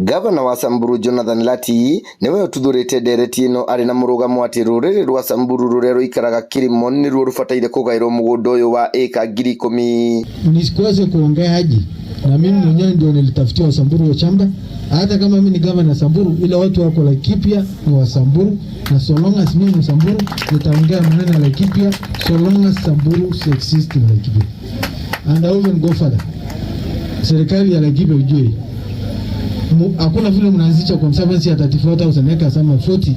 Gavana wa Samburu Jonathan Lati niwe ututhurite ndereti ino ari na murugamo ati ruriri rwa Samburu rurero ikaraga Kilimo ni ruo rufataire kugairwo mugundo uyu wa eka 10,000. Nisikose kuongea haji na mimi mwenyewe ndio nilitafutia Samburu wa shamba. Hata kama mimi ni gavana Samburu, ile watu wako Laikipia ni wa Samburu, na so long as mimi ni Samburu nitaongea maneno ya Laikipia, so long as Samburu exists in Laikipia. And I will go further. Serikali ya Laikipia ujue hakuna vile mnaanzisha conservancy ya 34,000 acres ama 40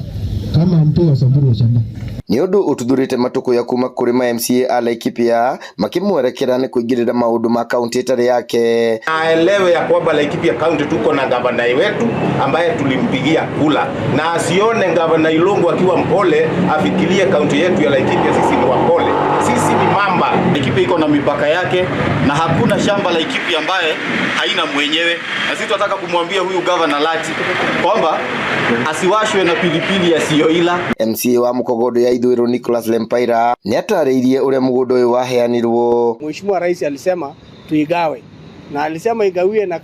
kama mtu wa Samburu wa shamba. Ni undu ututhurite matuko ya kuma kuri ma MCA a Laikipia makimwerekera ni kuingirira maundu ma county tare yake. Aelewe ya kwamba Laikipia county tuko na gavana wetu ambaye tulimpigia kula, na asione gavana Ilungu akiwa mpole afikirie county yetu ya Laikipia sisi ni wapole. Sisi ni mamba. Laikipia iko na mipaka yake na hakuna shamba Laikipia ambaye haina mwenyewe, na sisi tunataka kumwambia huyu gavana Lati kwamba asiwashwe na pilipili ya sioila. MCA wa Mukogodo ya Ithwiro Nicholas Lempaira ni atariirie uria mugundo uyu waheanirwo. Mheshimiwa Rais alisema tuigawe, na alisema igawie na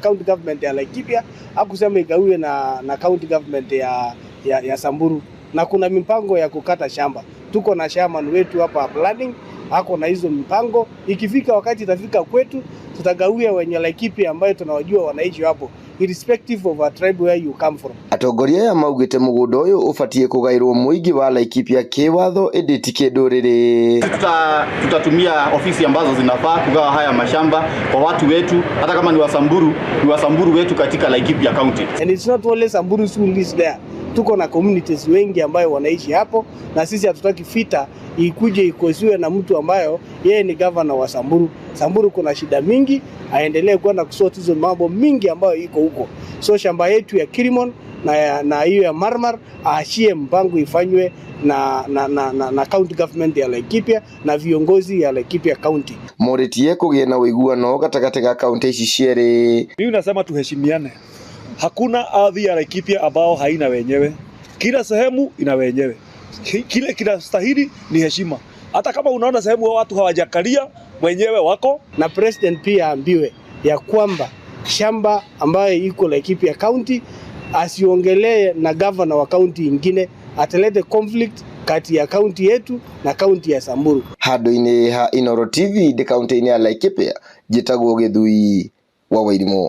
county government ya Laikipia, hakusema igawie na county government ya Samburu. Na kuna mipango ya kukata shamba. Tuko na chairman wetu hapa planning hako na hizo mipango. Ikifika wakati itafika kwetu tutagawia wenye Laikipia ambayo tunawajua wanaishi hapo, irrespective of a tribe where you come from. Atongoria ya maugite mugundo uyu ufatie kugairwo muingi wa Laikipia kiwatho editike nduriri. Tutatumia ofisi ambazo zinafaa kugawa haya mashamba kwa watu wetu, hata kama ni Wasamburu wetu katika Laikipia county. And it's not only Samburu who lives there. Tuko na communities wengi ambayo wanaishi hapo, na sisi hatutaki fita ikuje ikosiwe na mtu ambayo yeye ni governor wa Samburu. Samburu kuna shida mingi, aendelee kwenda kusort hizo mambo mingi ambayo iko huko. So shamba yetu ya Kilimo na hiyo ya Marmar aachie mpango ifanywe na county government ya Laikipia na viongozi ya Laikipia county. Moritie kugie na uiguano gatagati ga county ici ciere. Mimi nasema tuheshimiane. Hakuna ardhi ya Laikipia ambao haina wenyewe. Kila sehemu ina wenyewe. Kile kinastahili ni heshima. Hata kama unaona sehemu watu hawajakalia, wenyewe wako. Na president pia ambiwe ya kwamba shamba ambayo iko Laikipia county asiongelee na governor wa county ingine, atalete conflict kati ya county yetu na county ya Samburu. Hado-ini ha Inooro TV de county ya Laikipia, jitagwo Githui wa Wairimo.